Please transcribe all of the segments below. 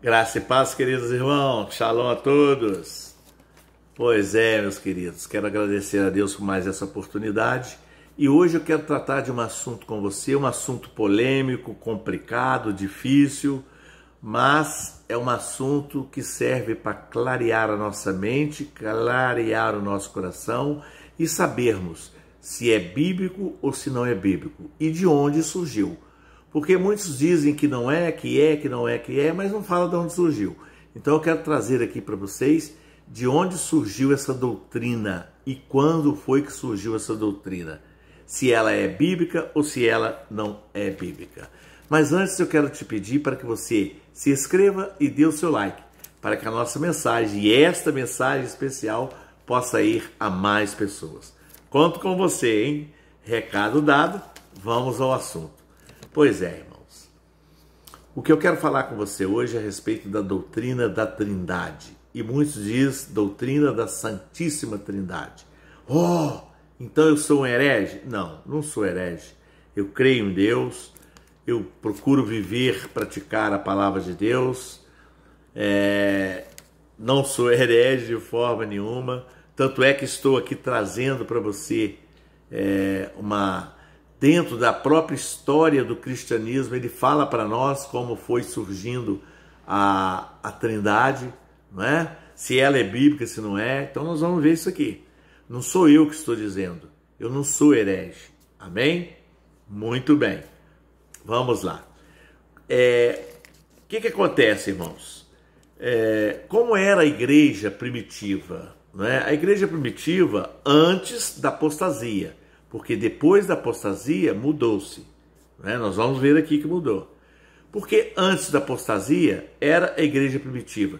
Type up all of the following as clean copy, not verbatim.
Graça e paz, queridos irmãos. Shalom a todos. Pois é, meus queridos, quero agradecer a Deus por mais essa oportunidade. E hoje eu quero tratar de um assunto com você, um assunto polêmico, complicado, difícil, mas é um assunto que serve para clarear a nossa mente, clarear o nosso coração e sabermos se é bíblico ou se não é bíblico e de onde surgiu. Porque muitos dizem que não é, que não é, mas não fala de onde surgiu. Então eu quero trazer aqui para vocês de onde surgiu essa doutrina e quando foi que surgiu essa doutrina. Se ela é bíblica ou se ela não é bíblica. Mas antes eu quero te pedir para que você se inscreva e dê o seu like, para que a nossa mensagem e esta mensagem especial possa ir a mais pessoas. Conto com você, hein? Recado dado, vamos ao assunto. Pois é, irmãos. O que eu quero falar com você hoje é a respeito da doutrina da Trindade. E muitos dizem doutrina da Santíssima Trindade. Oh, então eu sou um herege? Não, não sou herege. Eu creio em Deus, eu procuro viver, praticar a palavra de Deus. Não sou herege de forma nenhuma. Tanto é que estou aqui trazendo para você dentro da própria história do cristianismo, ele fala para nós como foi surgindo a Trindade, não é? Se ela é bíblica, se não é. Então nós vamos ver isso aqui. Não sou eu que estou dizendo, eu não sou herege. Amém? Muito bem. Vamos lá. O que acontece, irmãos? Como era a igreja primitiva? Não é? A igreja primitiva antes da apostasia. Porque depois da apostasia mudou-se. Né? Nós vamos ver aqui que mudou. Porque antes da apostasia era a igreja primitiva.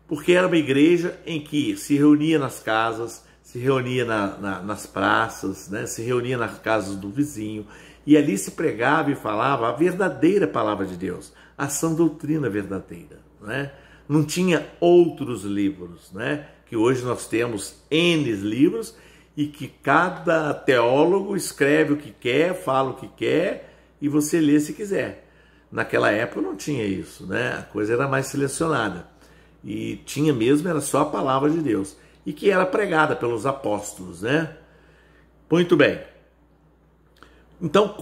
Porque era uma igreja em que se reunia nas casas, se reunia nas praças, né? Se reunia nas casas do vizinho. E ali se pregava e falava a verdadeira palavra de Deus. A sã doutrina verdadeira. Né? Não tinha outros livros. Né? Que hoje nós temos N livros. E que cada teólogo escreve o que quer, fala o que quer e você lê se quiser. Naquela época não tinha isso, né? A coisa era mais selecionada. E tinha mesmo, era só a palavra de Deus. E que era pregada pelos apóstolos, né? Muito bem. Então,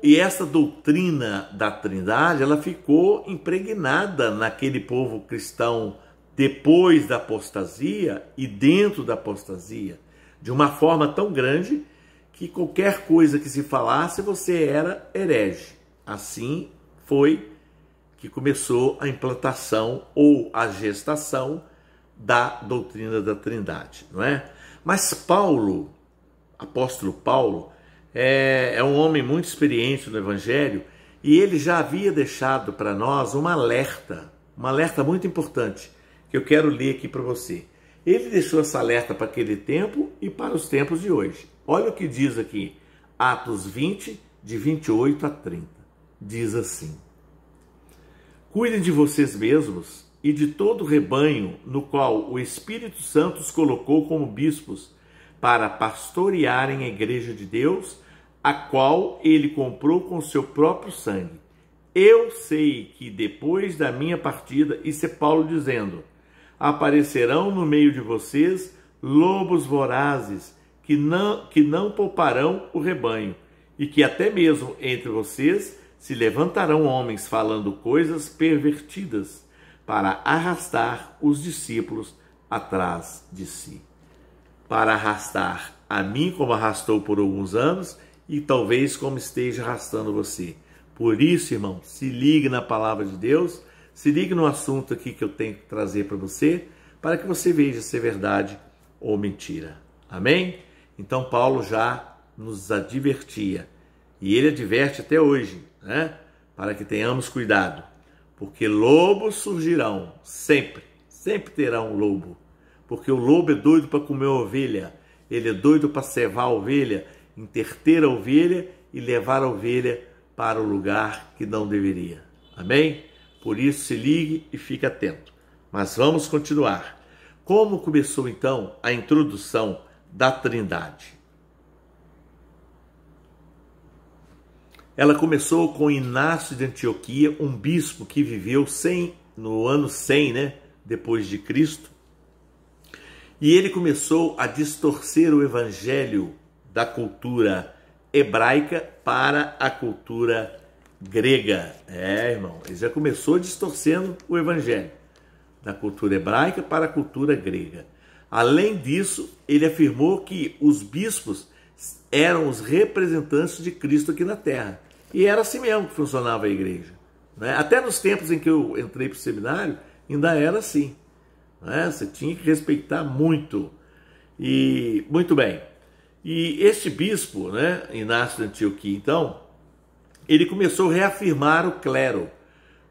e essa doutrina da Trindade, ela ficou impregnada naquele povo cristão depois da apostasia e dentro da apostasia. De uma forma tão grande que qualquer coisa que se falasse você era herege. Assim foi que começou a implantação ou a gestação da doutrina da Trindade, não é? Mas Paulo, apóstolo Paulo, é um homem muito experiente no Evangelho e ele já havia deixado para nós um alerta muito importante que eu quero ler aqui para você. Ele deixou essa alerta para aquele tempo e para os tempos de hoje. Olha o que diz aqui, Atos 20, de 28 a 30. Diz assim: cuidem de vocês mesmos e de todo o rebanho no qual o Espírito Santo os colocou como bispos para pastorearem a igreja de Deus, a qual ele comprou com seu próprio sangue. Eu sei que depois da minha partida, isso é Paulo dizendo, aparecerão no meio de vocês lobos vorazes que não pouparão o rebanho, e que até mesmo entre vocês se levantarão homens falando coisas pervertidas para arrastar os discípulos atrás de si. Para arrastar a mim, como arrastou por alguns anos, e talvez como esteja arrastando você. Por isso, irmão, se ligue na palavra de Deus. Se ligue no assunto aqui que eu tenho que trazer para você, para que você veja se é verdade ou mentira. Amém? Então Paulo já nos advertia, e ele adverte até hoje, né? Para que tenhamos cuidado, porque lobos surgirão, sempre terá um lobo, porque o lobo é doido para comer a ovelha, ele é doido para cevar a ovelha, interter a ovelha e levar a ovelha para o lugar que não deveria. Amém? Por isso, se ligue e fique atento. Mas vamos continuar. Como começou, então, a introdução da Trindade? Ela começou com Inácio de Antioquia, um bispo que viveu no ano 100, né, depois de Cristo, e ele começou a distorcer o evangelho da cultura hebraica para a cultura grega. Irmão, ele já começou distorcendo o evangelho da cultura hebraica para a cultura grega. Além disso, ele afirmou que os bispos eram os representantes de Cristo aqui na terra. E era assim mesmo que funcionava a igreja, né? Até nos tempos em que eu entrei para o seminário, ainda era assim, né? Você tinha que respeitar muito. E muito bem. E este bispo, né, Inácio de Antioquia, então, ele começou a reafirmar o clero,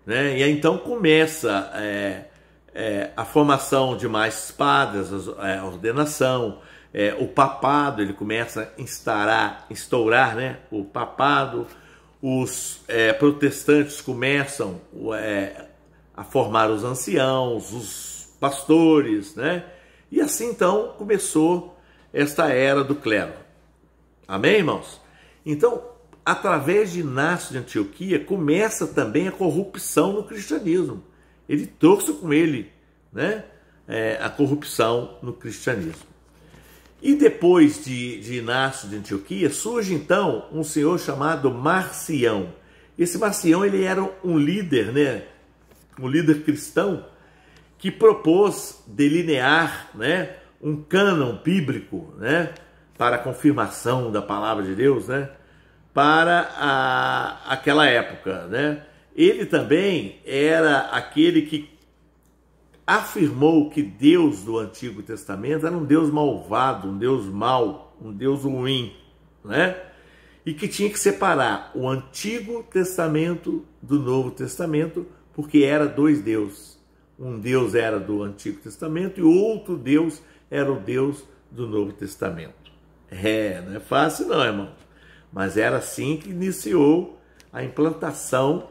né? E aí, então começa a formação de mais padres, a ordenação, o papado, ele começa a instaurar, né, o papado. Os protestantes começam a formar os anciãos, os pastores, né? E assim então começou esta era do clero. Amém, irmãos? Então, através de Inácio de Antioquia, começa também a corrupção no cristianismo. Ele trouxe com ele, né, a corrupção no cristianismo. E depois de Inácio de Antioquia, surge então um senhor chamado Marcião. Esse Marcião, ele era um líder, né, um líder cristão, que propôs delinear, né, um cânon bíblico, né, para a confirmação da palavra de Deus, né, para aquela época, né. Ele também era aquele que afirmou que Deus do Antigo Testamento era um Deus malvado, um Deus mau, um Deus ruim, né? E que tinha que separar o Antigo Testamento do Novo Testamento, porque era dois deuses. Um Deus era do Antigo Testamento e outro Deus era o Deus do Novo Testamento. Não é fácil não, irmão. Mas era assim que iniciou a implantação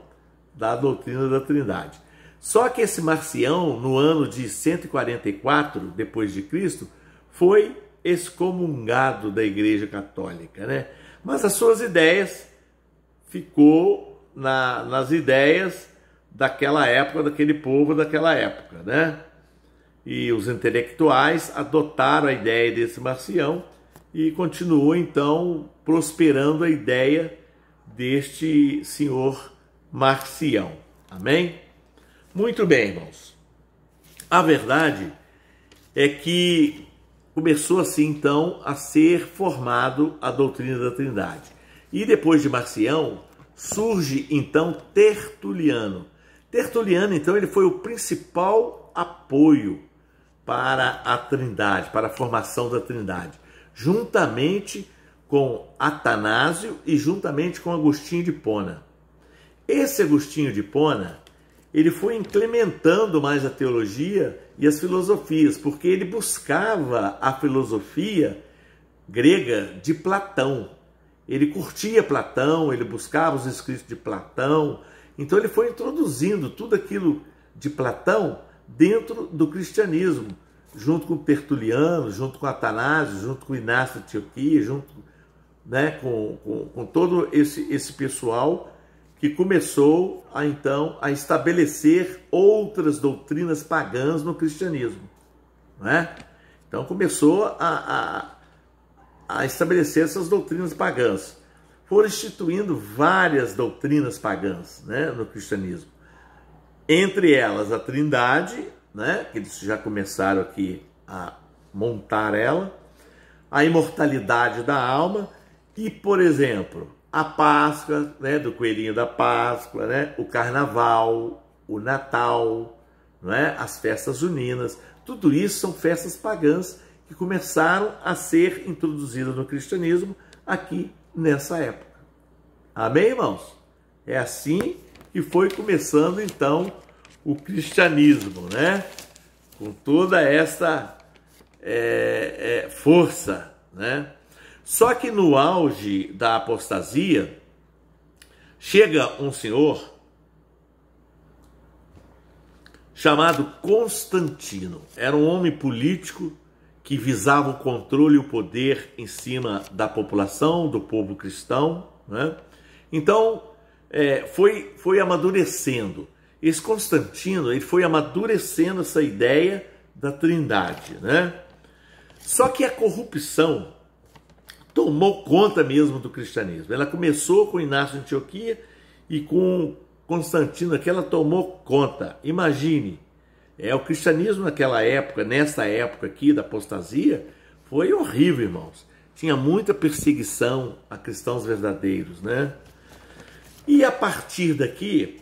da doutrina da Trindade. Só que esse Marcião, no ano de 144 depois de Cristo, foi excomungado da Igreja Católica, né? Mas as suas ideias ficou nas ideias daquela época, daquele povo daquela época, né? E os intelectuais adotaram a ideia desse Marcião e continuou então prosperando a ideia deste senhor Marcião. Amém? Muito bem, irmãos. A verdade é que começou assim, então, a ser formado a doutrina da Trindade. E depois de Marcião, surge, então, Tertuliano. Tertuliano, então, ele foi o principal apoio para a Trindade, para a formação da Trindade, juntamente com Atanásio e juntamente com Agostinho de Hipona. Esse Agostinho de Hipona, ele foi implementando mais a teologia e as filosofias, porque ele buscava a filosofia grega de Platão. Ele curtia Platão, ele buscava os escritos de Platão, então ele foi introduzindo tudo aquilo de Platão dentro do cristianismo, junto com Tertuliano, junto com Atanásio, junto com Inácio de Antioquia, junto, né, com todo esse pessoal que começou então a estabelecer outras doutrinas pagãs no cristianismo, né? Então começou a estabelecer essas doutrinas pagãs. Foram instituindo várias doutrinas pagãs, né, no cristianismo. Entre elas a Trindade, né, que eles já começaram aqui a montar ela, a imortalidade da alma e, por exemplo, a Páscoa, né, do coelhinho da Páscoa, né, o Carnaval, o Natal, né, as festas juninas, tudo isso são festas pagãs que começaram a ser introduzidas no cristianismo aqui nessa época. Amém, irmãos? É assim que foi começando então o cristianismo, né? Com toda essa força, né? Só que no auge da apostasia, chega um senhor chamado Constantino. Era um homem político que visava o controle e o poder em cima da população, do povo cristão, né? Então, foi amadurecendo. esse Constantino, ele foi amadurecendo essa ideia da Trindade, né? Só que a corrupção tomou conta mesmo do cristianismo. Ela começou com Inácio de Antioquia e com Constantino que ela tomou conta. Imagine, o cristianismo naquela época, nessa época aqui da apostasia, foi horrível, irmãos. Tinha muita perseguição a cristãos verdadeiros, né? E a partir daqui,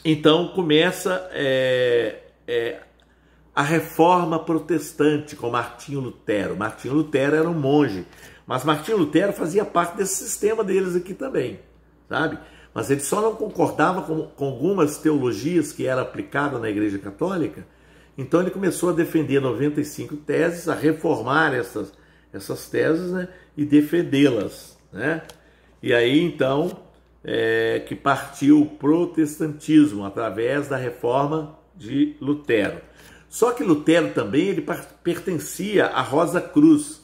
então começa a reforma protestante com Martinho Lutero. Martinho Lutero era um monge, mas Martinho Lutero fazia parte desse sistema deles aqui também, sabe? Mas ele só não concordava com algumas teologias que eram aplicadas na Igreja Católica, então ele começou a defender 95 teses, a reformar essas teses, né, e defendê-las, né? E aí então que partiu o protestantismo através da reforma de Lutero. Só que Lutero também ele pertencia à Rosa Cruz,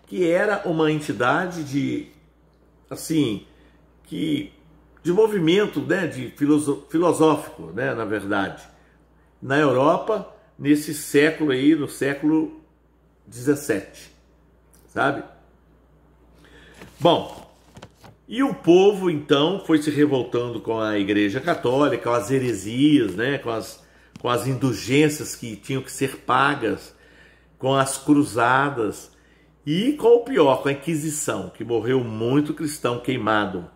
que era uma entidade de movimento, né, de filosófico, né, na verdade, na Europa, nesse século aí, no século 17, sabe? Bom, e o povo então foi se revoltando com a Igreja Católica, com as heresias, né, com as indulgências que tinham que ser pagas, com as cruzadas e com o pior, com a Inquisição, que morreu muito cristão queimado.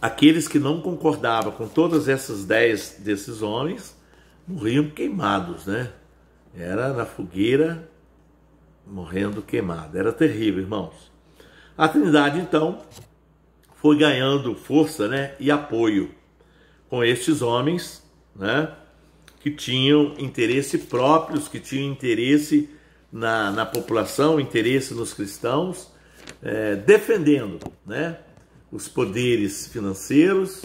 Aqueles que não concordavam com todas essas ideias desses homens morriam queimados, né? Era na fogueira, morrendo queimado. Era terrível, irmãos. A Trindade, então, foi ganhando força, né, e apoio com estes homens, né, que tinham interesse próprios, que tinham interesse na população, interesse nos cristãos, defendendo, né, os poderes financeiros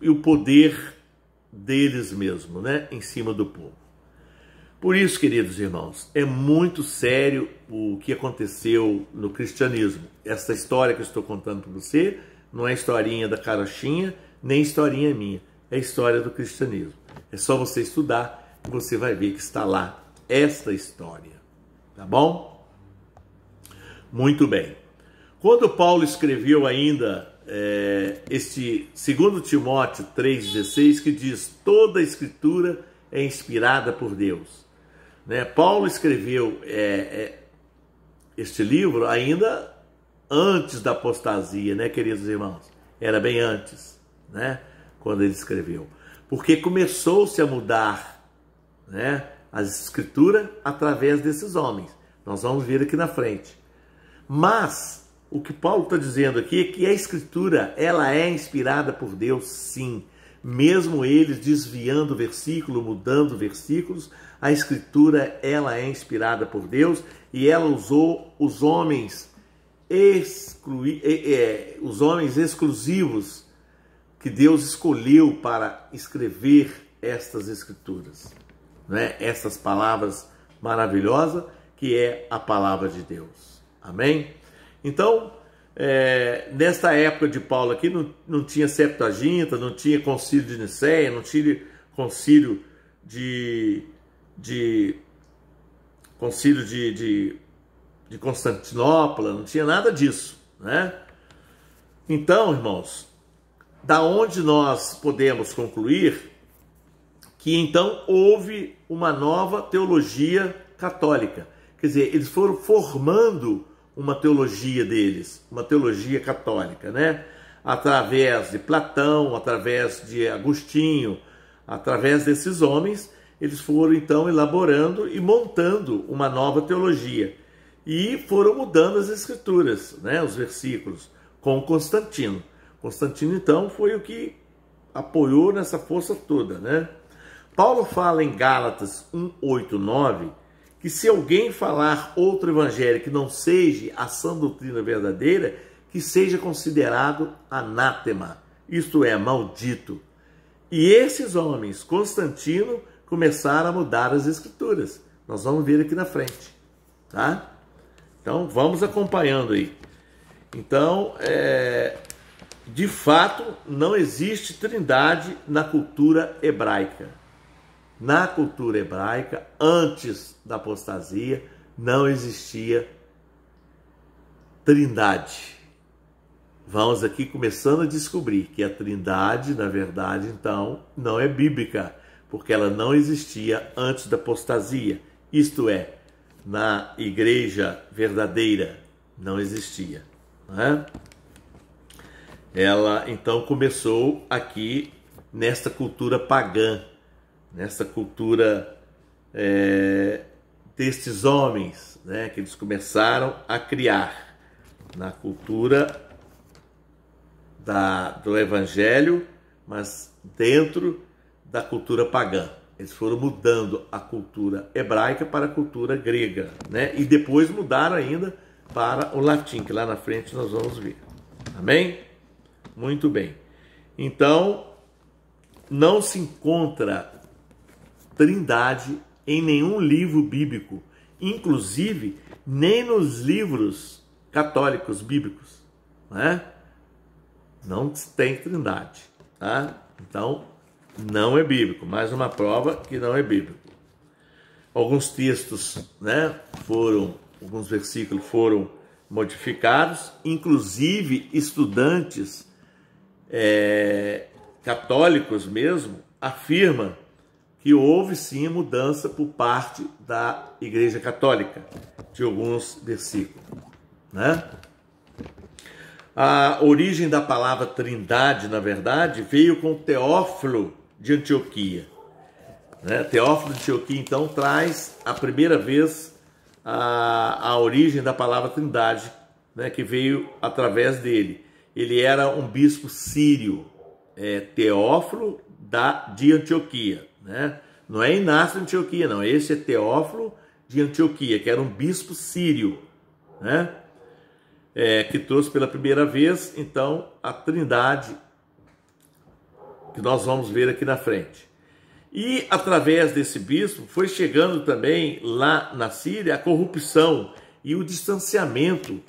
e o poder deles mesmos, né, em cima do povo. Por isso, queridos irmãos, é muito sério o que aconteceu no cristianismo. Essa história que eu estou contando para você não é historinha da carochinha, nem historinha minha, é a história do cristianismo. É só você estudar e você vai ver que está lá esta história, tá bom? Muito bem. Quando Paulo escreveu ainda este 2 Timóteo 3,16, que diz: toda a escritura é inspirada por Deus, né? Paulo escreveu este livro ainda antes da apostasia, né, queridos irmãos? Era bem antes, né, quando ele escreveu, porque começou-se a mudar, né, as escrituras através desses homens. Nós vamos ver aqui na frente. Mas o que Paulo está dizendo aqui é que a escritura, ela é inspirada por Deus, sim. Mesmo eles desviando versículo, mudando versículos, a escritura, ela é inspirada por Deus e ela usou os homens exclusivos que Deus escolheu para escrever estas escrituras, né? Essas palavras maravilhosas que é a palavra de Deus. Amém? Então, nesta época de Paulo aqui, não tinha Septuaginta, não tinha concílio de Nicéia, não tinha concílio de Constantinopla, não tinha nada disso, né? Então, irmãos, da onde nós podemos concluir que então houve uma nova teologia católica. Quer dizer, eles foram formando uma teologia deles, uma teologia católica, né? Através de Platão, através de Agostinho, através desses homens, eles foram então elaborando e montando uma nova teologia. E foram mudando as escrituras, né? Os versículos, com Constantino. Constantino, então, foi o que apoiou nessa força toda, né? Paulo fala em Gálatas 1:8-9, que se alguém falar outro evangelho que não seja a sã doutrina verdadeira, que seja considerado anátema, isto é, maldito. E esses homens, Constantino, começaram a mudar as escrituras. Nós vamos ver aqui na frente, tá? Então, vamos acompanhando aí. Então, de fato, não existe trindade na cultura hebraica. Na cultura hebraica, antes da apostasia, não existia trindade. Vamos aqui começando a descobrir que a trindade, na verdade, então, não é bíblica, porque ela não existia antes da apostasia. Isto é, na igreja verdadeira não existia, não é? Ela então começou aqui nesta cultura pagã, nesta cultura destes homens, né, que eles começaram a criar na cultura do evangelho, mas dentro da cultura pagã. Eles foram mudando a cultura hebraica para a cultura grega, né? E depois mudaram ainda para o latim, que lá na frente nós vamos ver. Amém? Muito bem. Então, não se encontra trindade em nenhum livro bíblico, inclusive nem nos livros católicos bíblicos, né? Não tem trindade, tá? Então, não é bíblico. Mais uma prova que não é bíblico. Alguns textos, né, alguns versículos foram modificados, inclusive estudantes católicos mesmo afirmam que houve sim mudança por parte da Igreja Católica de alguns versículos, né? A origem da palavra trindade, na verdade, veio com Teófilo de Antioquia, né? Teófilo de Antioquia, então, traz a primeira vez a origem da palavra trindade, né? Que veio através dele. Ele era um bispo sírio, Teófilo de Antioquia, né? Não é Inácio de Antioquia, não. Esse é Teófilo de Antioquia, que era um bispo sírio, né? Que trouxe pela primeira vez, então, a trindade, que nós vamos ver aqui na frente. E, através desse bispo, foi chegando também lá na Síria a corrupção e o distanciamento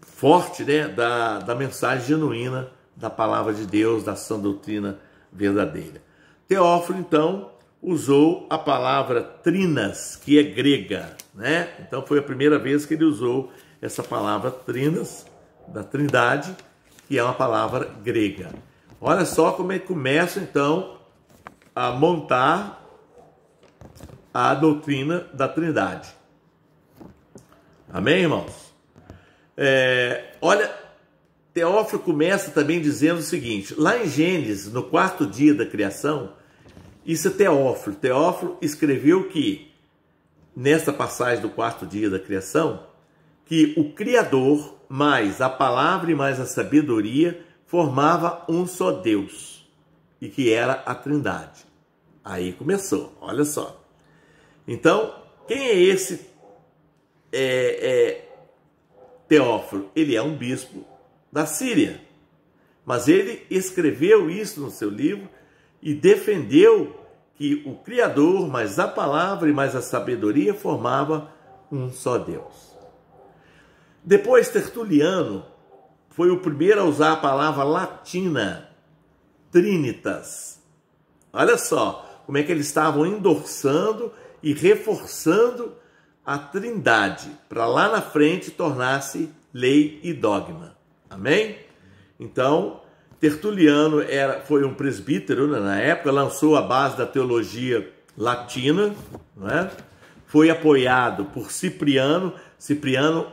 forte, né, da mensagem genuína da palavra de Deus, da sã doutrina verdadeira. Teófilo, então, usou a palavra trinas, que é grega, né? Então, foi a primeira vez que ele usou essa palavra trinas, da trindade, que é uma palavra grega. Olha só como é que começa, então, a montar a doutrina da trindade. Amém, irmãos? Olha, Teófilo começa também dizendo o seguinte, lá em Gênesis, no 4º dia da criação, isso é Teófilo. Teófilo escreveu que, nessa passagem do 4º dia da criação, que o Criador, mais a palavra e mais a sabedoria, formava um só Deus, e que era a trindade. Aí começou, olha só. Então, quem é esse Teófilo? Ele é um bispo da Síria, mas ele escreveu isso no seu livro e defendeu que o Criador, mais a palavra e mais a sabedoria, formava um só Deus. Depois, Tertuliano foi o primeiro a usar a palavra latina, trinitas. Olha só como é que eles estavam endossando e reforçando a trindade, para lá na frente tornar-se lei e dogma. Amém? Então, Tertuliano foi um presbítero, né, na época, lançou a base da teologia latina, não é? Foi apoiado por Cipriano. Cipriano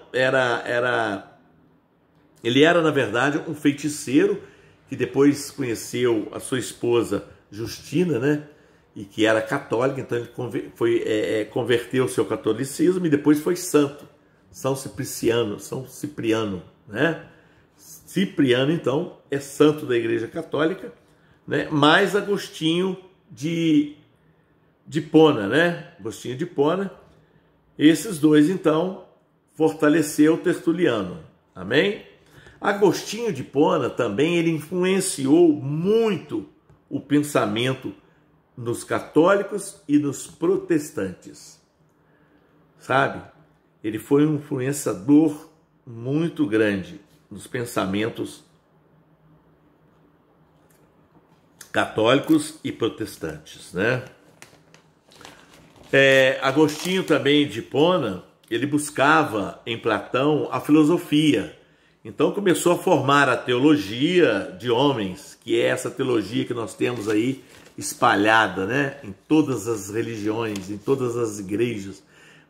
ele era, na verdade, um feiticeiro que depois conheceu a sua esposa Justina, né? E que era católica, então ele converteu o seu catolicismo e depois foi santo. São Cipriano, né? Cipriano, então, é santo da Igreja Católica, né? Mais Agostinho de Hipona, né? Agostinho de Hipona. Esses dois, então, fortaleceu Tertuliano. Amém? Agostinho de Hipona também ele influenciou muito o pensamento nos católicos e nos protestantes. Sabe? Ele foi um influenciador muito grande nos pensamentos católicos e protestantes, né? Agostinho também de Hipona, ele buscava em Platão a filosofia. Então começou a formar a teologia de homens, que é essa teologia que nós temos aí espalhada, né? Em todas as religiões, em todas as igrejas.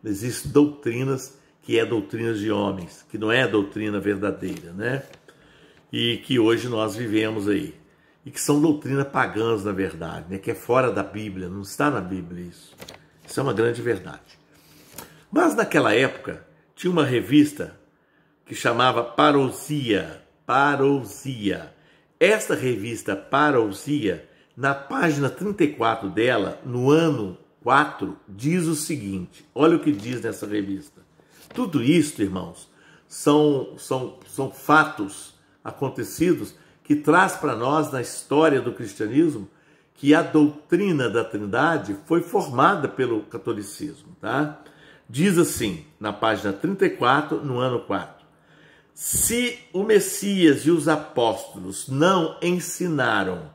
Existem doutrinas que é doutrinas de homens, que não é a doutrina verdadeira, né? E que hoje nós vivemos aí. E que são doutrinas pagãs, na verdade, né? Que é fora da Bíblia, não está na Bíblia isso. Isso é uma grande verdade. Mas naquela época, tinha uma revista que chamava Parousia. Parousia. Esta revista Parousia, na página 34 dela, no ano 4, diz o seguinte. Olha o que diz nessa revista. Tudo isso, irmãos, são fatos acontecidos que traz para nós, na história do cristianismo, que a doutrina da Trindade foi formada pelo catolicismo, tá? Diz assim, na página 34, no ano 4. Se o Messias e os apóstolos não ensinaram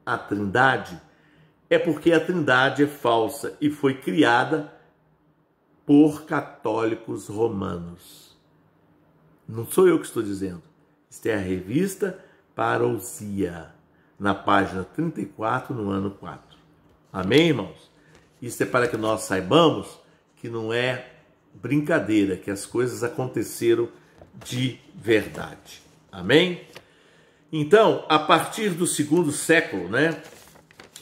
a Trindade, é porque a Trindade é falsa e foi criada por católicos romanos. Não sou eu que estou dizendo. Isto é a revista Parousia, na página 34, no ano 4. Amém, irmãos? Isso é para que nós saibamos que não é brincadeira, que as coisas aconteceram de verdade. Amém? Então, a partir do segundo século, né,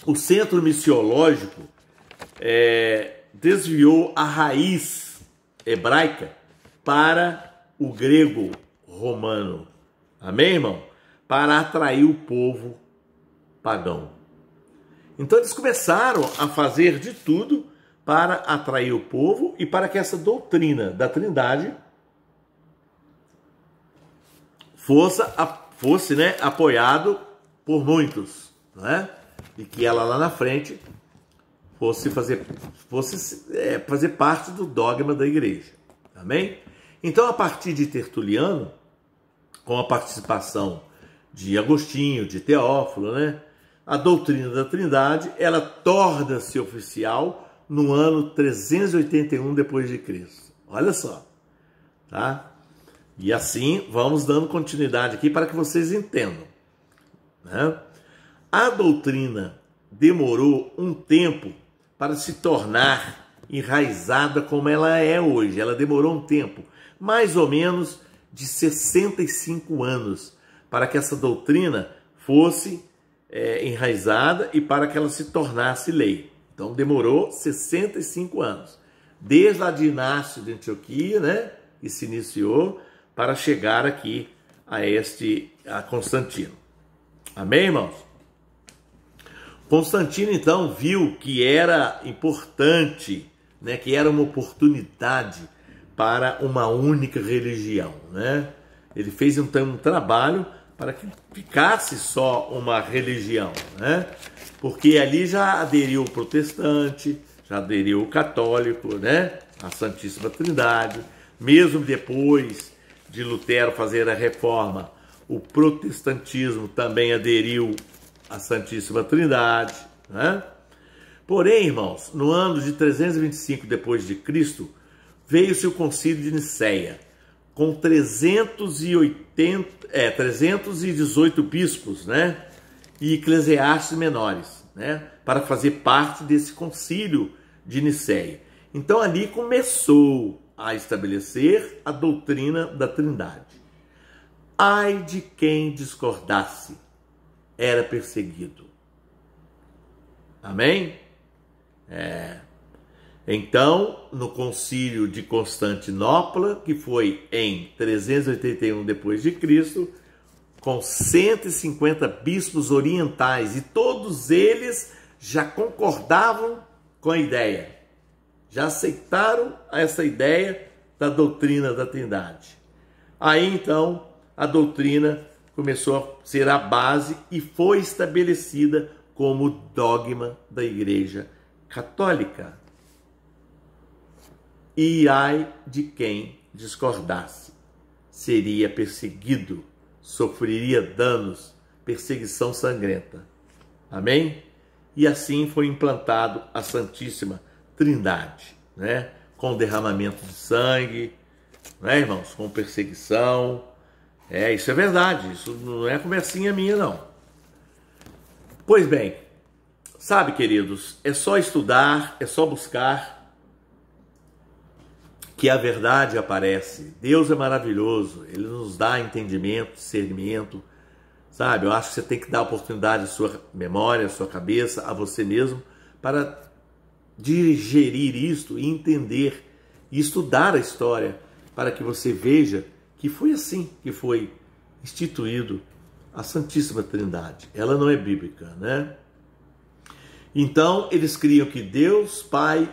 o centro missiológico desviou a raiz hebraica para o grego romano. Amém, irmão? Para atrair o povo pagão. Então eles começaram a fazer de tudo para atrair o povo e para que essa doutrina da Trindade fosse né, apoiado por muitos, né? E que ela lá na frente fosse fazer parte do dogma da igreja. Amém? Então, a partir de Tertuliano, com a participação de Agostinho, de Teófilo, né? A doutrina da Trindade, ela torna-se oficial no ano 381 depois de Cristo. Olha só, tá? E assim vamos dando continuidade aqui para que vocês entendam, né? A doutrina demorou um tempo para se tornar enraizada como ela é hoje. Ela demorou um tempo, mais ou menos de 65 anos, para que essa doutrina fosse enraizada e para que ela se tornasse lei. Então demorou 65 anos, desde a dinastia de Antioquia, né, que se iniciou, para chegar aqui a Constantino. Amém, irmãos? Constantino, então, viu que era importante, né, que era uma oportunidade para uma única religião, né? Ele fez então um trabalho para que ficasse só uma religião, né? Porque ali já aderiu o protestante, já aderiu o católico, né? A Santíssima Trindade. Mesmo depois de Lutero fazer a reforma, o protestantismo também aderiu à Santíssima Trindade, né? Porém, irmãos, no ano de 325 depois de Cristo, veio-se o Concílio de Nicéia, com 318 bispos, né, e eclesiastes menores, né, para fazer parte desse Concílio de Nicéia. Então ali começou a estabelecer a doutrina da Trindade. Ai de quem discordasse, era perseguido. Amém? Então, no Concílio de Constantinopla, que foi em 381 depois de Cristo, com 150 bispos orientais, e todos eles já concordavam com a ideia, já aceitaram essa ideia da doutrina da Trindade. Aí então a doutrina começou a ser a base e foi estabelecida como dogma da Igreja Católica. E ai de quem discordasse, seria perseguido, sofreria danos, perseguição sangrenta. Amém? E assim foi implantado a Santíssima Trindade, né? Com derramamento de sangue, né, irmãos? Com perseguição. Isso é verdade, isso não é conversinha minha, não. Pois bem, sabe, queridos, é só estudar, é só buscar que a verdade aparece. Deus é maravilhoso, Ele nos dá entendimento, discernimento, sabe? Eu acho que você tem que dar oportunidade à sua memória, à sua cabeça, a você mesmo, para digerir isto e entender e estudar a história, para que você veja que foi assim que foi instituído a Santíssima Trindade. Ela não é bíblica, né? Então, eles criam que Deus, Pai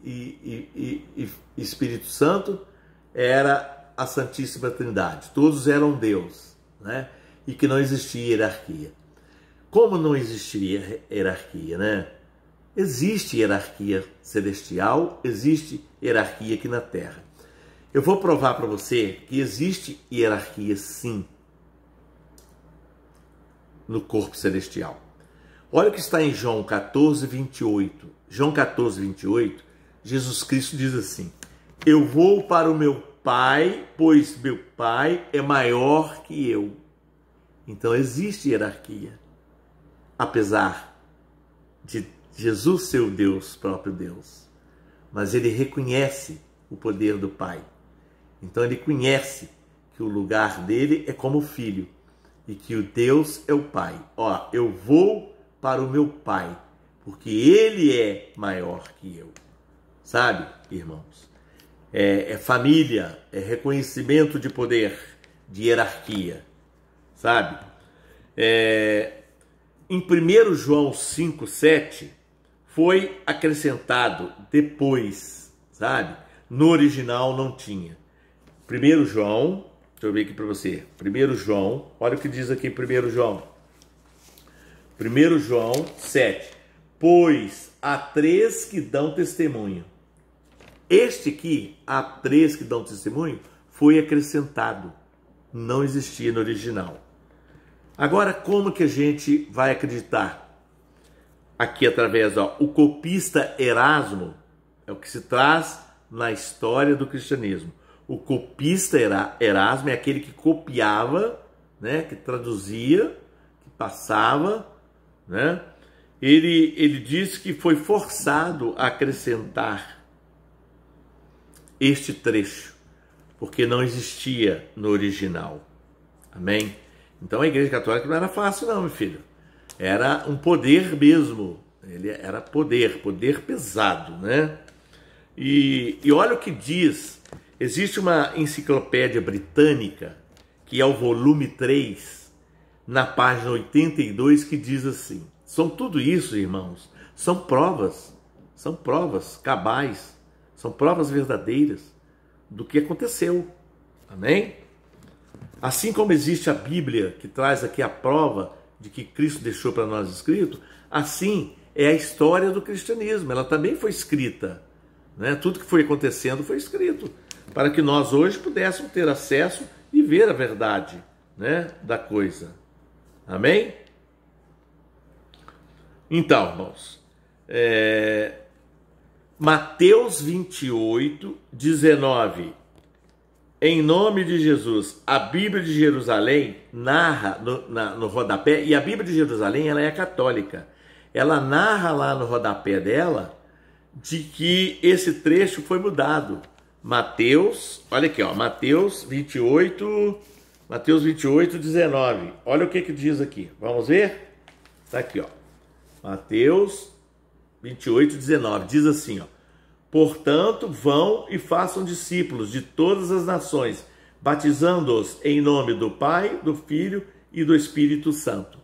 e Espírito Santo era a Santíssima Trindade. Todos eram Deus, né? E que não existia hierarquia. Como não existiria hierarquia, né? Existe hierarquia celestial, existe hierarquia aqui na Terra. Eu vou provar para você que existe hierarquia, sim, no corpo celestial. Olha o que está em João 14, 28. João 14, 28, Jesus Cristo diz assim: eu vou para o meu Pai, pois meu Pai é maior que eu. Então existe hierarquia. Apesar de Jesus ser o Deus, próprio Deus. Mas ele reconhece o poder do Pai. Então ele conhece que o lugar dele é como filho. E que o Deus é o Pai. Ó, eu vou para o meu Pai, porque Ele é maior que eu. Sabe, irmãos? É família, é reconhecimento de poder, de hierarquia. Sabe? Em 1 João 5,7, foi acrescentado depois, sabe? No original não tinha. 1 João... Deixa eu ver aqui para você. 1 João, olha o que diz aqui 1 João. 1 João 7. Pois há três que dão testemunho. Este aqui, há três que dão testemunho, foi acrescentado. Não existia no original. Agora, como que a gente vai acreditar? Aqui através, o copista Erasmo, é o que se traz na história do cristianismo. O copista Erasmo é aquele que copiava, né, que traduzia, que passava, né? Ele diz que foi forçado a acrescentar este trecho, porque não existia no original. Amém? Então a Igreja Católica não era fácil não, meu filho. Era um poder mesmo. Ele era poder pesado, né? E olha o que diz. Existe uma enciclopédia britânica, que é o volume 3, na página 82, que diz assim: são tudo isso, irmãos, são provas cabais, são provas verdadeiras do que aconteceu. Amém? Assim como existe a Bíblia, que traz aqui a prova de que Cristo deixou para nós escrito, assim é a história do cristianismo, ela também foi escrita, né? Tudo que foi acontecendo foi escrito, para que nós hoje pudéssemos ter acesso e ver a verdade, né, da coisa. Amém? Então, irmãos, Mateus 28, 19, em nome de Jesus, a Bíblia de Jerusalém narra no rodapé, e a Bíblia de Jerusalém ela é católica, ela narra lá no rodapé dela de que esse trecho foi mudado. Mateus, olha aqui, Mateus 28, 19. Olha o que diz aqui. Vamos ver? Está aqui, Mateus 28, 19. Diz assim, portanto, vão e façam discípulos de todas as nações, batizando-os em nome do Pai, do Filho e do Espírito Santo.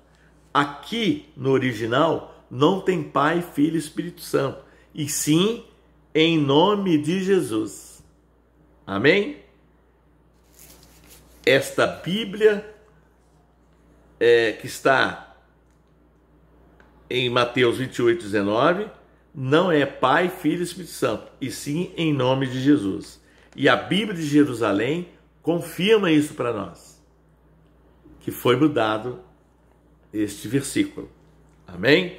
Aqui, no original, não tem Pai, Filho e Espírito Santo, e sim em nome de Jesus. Amém? Esta Bíblia que está em Mateus 28, 19, não é Pai, Filho e Espírito Santo, e sim em nome de Jesus. E a Bíblia de Jerusalém confirma isso para nós, que foi mudado este versículo. Amém?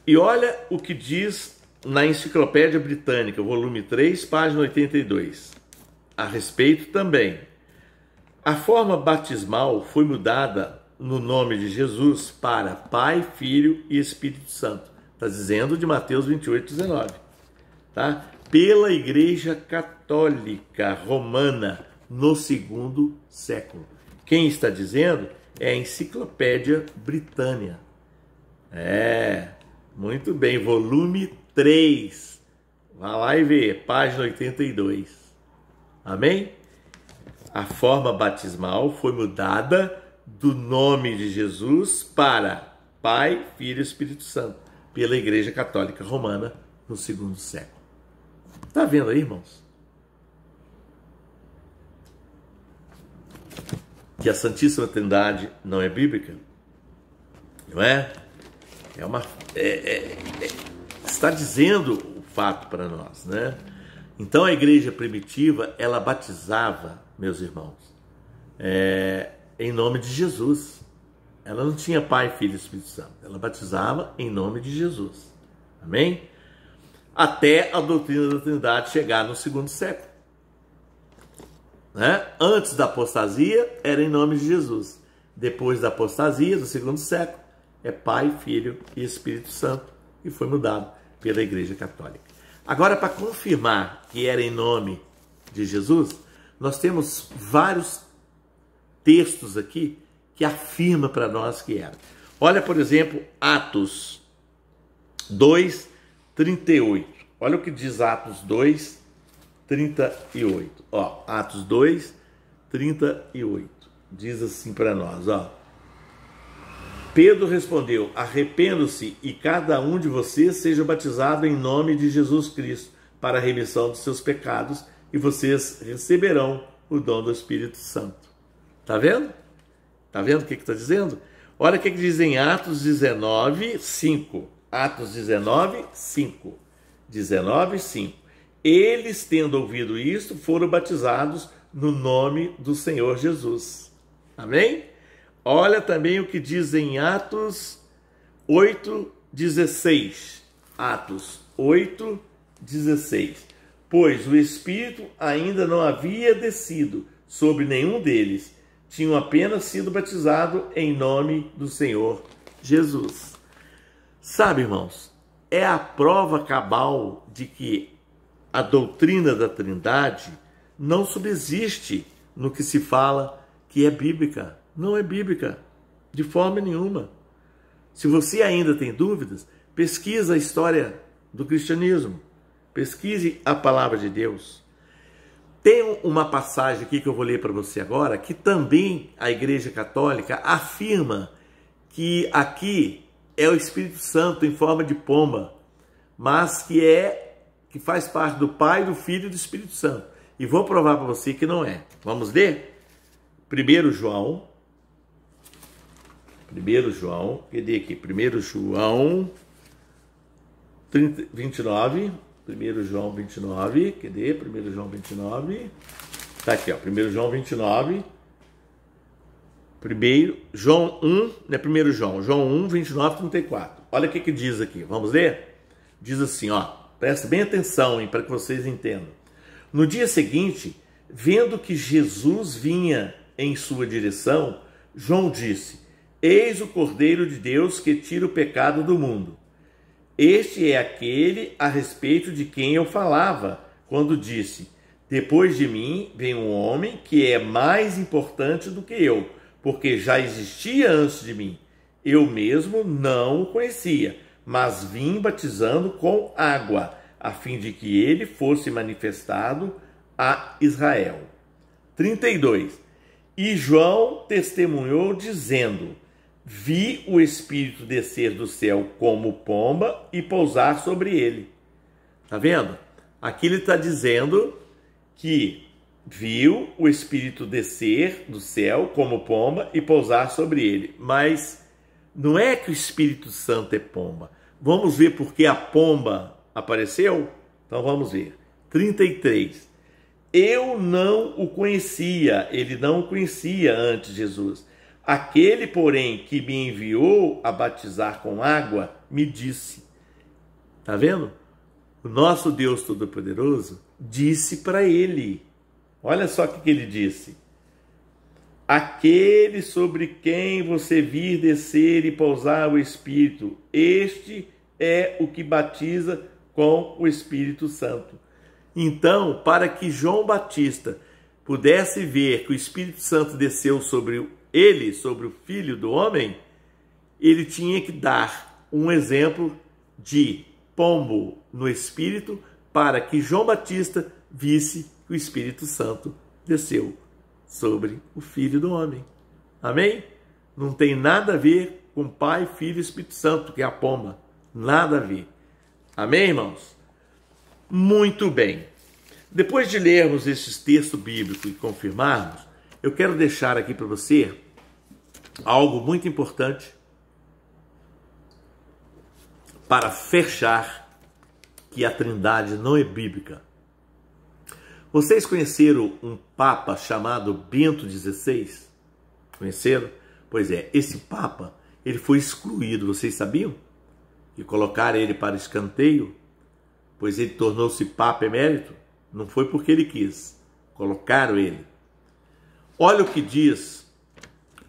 E olha o que diz na Enciclopédia Britânica, volume 3, página 82. A respeito também. A forma batismal foi mudada no nome de Jesus para Pai, Filho e Espírito Santo. Está dizendo de Mateus 28, 19. Tá? Pela Igreja Católica Romana no segundo século. Quem está dizendo é a Enciclopédia Britânica. Muito bem, volume 3. Vá lá e vê, página 82. Amém? A forma batismal foi mudada do nome de Jesus para Pai, Filho e Espírito Santo, pela Igreja Católica Romana no segundo século. Está vendo aí, irmãos? Que a Santíssima Trindade não é bíblica? Não é? Está dizendo o fato para nós, né? Então a igreja primitiva, ela batizava, meus irmãos, em nome de Jesus. Ela não tinha Pai, Filho e Espírito Santo. Ela batizava em nome de Jesus. Amém? Até a doutrina da Trindade chegar no segundo século. Né? Antes da apostasia, era em nome de Jesus. Depois da apostasia, do segundo século, é Pai, Filho e Espírito Santo. E foi mudado pela Igreja Católica. Agora, para confirmar que era em nome de Jesus, nós temos vários textos aqui que afirmam para nós que era. Olha, por exemplo, Atos 2, 38. Olha o que diz Atos 2, 38. Ó, Atos 2, 38. Diz assim para nós, ó. Pedro respondeu: arrependam-se e cada um de vocês seja batizado em nome de Jesus Cristo para a remissão dos seus pecados e vocês receberão o dom do Espírito Santo. Tá vendo? Tá vendo o que está dizendo? Olha o que diz em Atos 19, 5. Atos 19, 5. 19, 5. Eles, tendo ouvido isto, foram batizados no nome do Senhor Jesus. Amém? Olha também o que diz em Atos 8, 16. Atos 8, 16. Pois o Espírito ainda não havia descido sobre nenhum deles. Tinham apenas sido batizados em nome do Senhor Jesus. Sabe, irmãos, é a prova cabal de que a doutrina da Trindade não subsiste no que se fala que é bíblica. Não é bíblica, de forma nenhuma. Se você ainda tem dúvidas, pesquisa a história do cristianismo. Pesquise a palavra de Deus. Tem uma passagem aqui que eu vou ler para você agora, que também a Igreja Católica afirma que aqui é o Espírito Santo em forma de pomba, mas que faz parte do Pai, do Filho e do Espírito Santo. E vou provar para você que não é. Vamos ler? 1 João, cadê aqui? 1 João 29, 1 João 29, cadê? 1 João 29, tá aqui, ó, 1 João 29, 1 João 1, não é 1 João, João 1, 29, 34. Olha o que diz aqui, vamos ler? Diz assim, ó, presta bem atenção, para que vocês entendam. No dia seguinte, vendo que Jesus vinha em sua direção, João disse: eis o Cordeiro de Deus que tira o pecado do mundo. Este é aquele a respeito de quem eu falava, quando disse: depois de mim vem um homem que é mais importante do que eu, porque já existia antes de mim. Eu mesmo não o conhecia, mas vim batizando com água, a fim de que ele fosse manifestado a Israel. 32. E João testemunhou dizendo: vi o Espírito descer do céu como pomba e pousar sobre ele. Tá vendo? Aqui ele está dizendo que viu o Espírito descer do céu como pomba e pousar sobre ele. Mas não é que o Espírito Santo é pomba. Vamos ver por que a pomba apareceu? Então vamos ver. 33. Eu não o conhecia, ele não o conhecia antes de Jesus. Aquele, porém, que me enviou a batizar com água, me disse. Está vendo? O nosso Deus Todo-Poderoso disse para ele. Olha só o que ele disse. Aquele sobre quem você vir descer e pousar o Espírito, este é o que batiza com o Espírito Santo. Então, para que João Batista pudesse ver que o Espírito Santo desceu sobre ele, sobre o Filho do Homem, ele tinha que dar um exemplo de pombo no Espírito para que João Batista visse que o Espírito Santo desceu sobre o Filho do Homem. Amém? Não tem nada a ver com Pai, Filho e Espírito Santo, que é a pomba. Nada a ver. Amém, irmãos? Muito bem. Depois de lermos esses textos bíblicos e confirmarmos, eu quero deixar aqui para você algo muito importante para fechar que a Trindade não é bíblica. Vocês conheceram um Papa chamado Bento XVI? Conheceram? Pois é, esse Papa, ele foi excluído, vocês sabiam? E colocaram ele para escanteio, pois ele tornou-se Papa emérito? Não foi porque ele quis, colocaram ele. Olha o que diz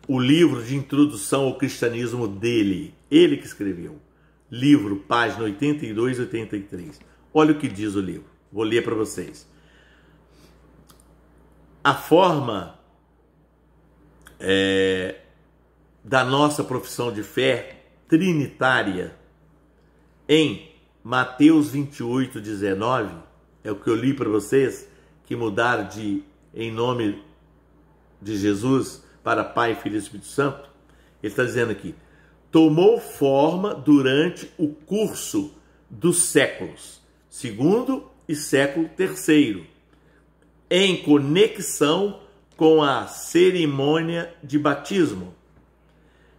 o livro de introdução ao cristianismo dele, ele que escreveu. Livro, página 82 e 83. Olha o que diz o livro, vou ler para vocês. A forma da nossa profissão de fé trinitária em Mateus 28, 19, é o que eu li para vocês, que mudaram de em nome de Jesus para Pai, Filho e Espírito Santo. Ele está dizendo aqui, tomou forma durante o curso dos séculos, segundo e século terceiro, em conexão com a cerimônia de batismo,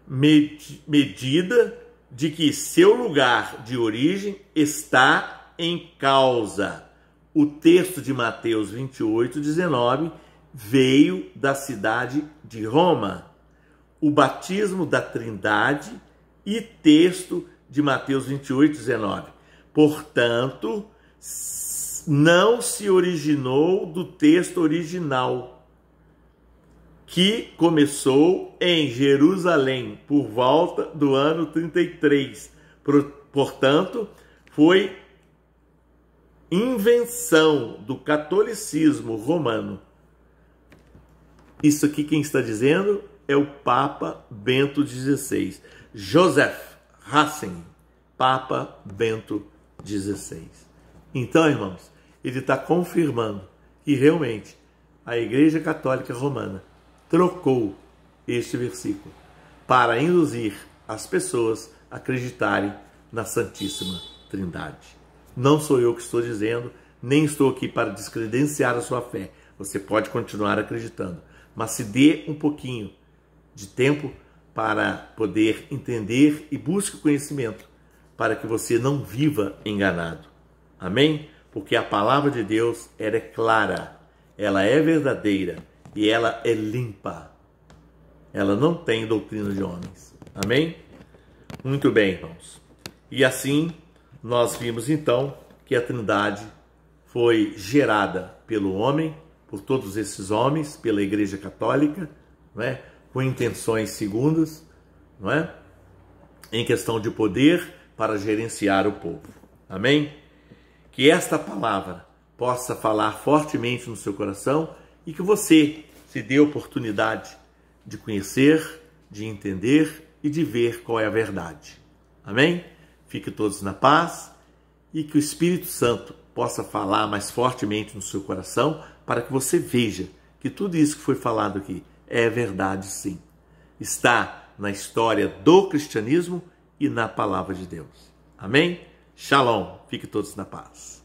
medida de que seu lugar de origem está em causa. O texto de Mateus 28, 19 veio da cidade de Roma. O batismo da Trindade e texto de Mateus 28, 19. Portanto, não se originou do texto original, que começou em Jerusalém por volta do ano 33. Portanto, foi invenção do catolicismo romano. Isso aqui quem está dizendo é o Papa Bento XVI. Joseph Ratzinger, Papa Bento XVI. Então, irmãos, ele está confirmando que realmente a Igreja Católica Romana trocou este versículo para induzir as pessoas a acreditarem na Santíssima Trindade. Não sou eu que estou dizendo, nem estou aqui para descredenciar a sua fé. Você pode continuar acreditando, mas se dê um pouquinho de tempo para poder entender e busque o conhecimento, para que você não viva enganado. Amém? Porque a palavra de Deus, ela é clara, ela é verdadeira e ela é limpa. Ela não tem doutrina de homens. Amém? Muito bem, irmãos. E assim, nós vimos então que a Trindade foi gerada pelo homem, por todos esses homens, pela Igreja Católica, não é? Com intenções segundas, não é? Em questão de poder para gerenciar o povo. Amém? Que esta palavra possa falar fortemente no seu coração e que você se dê a oportunidade de conhecer, de entender e de ver qual é a verdade. Amém? Fiquem todos na paz e que o Espírito Santo possa falar mais fortemente no seu coração para que você veja que tudo isso que foi falado aqui é verdade, sim. Está na história do cristianismo e na palavra de Deus. Amém? Shalom. Fiquem todos na paz.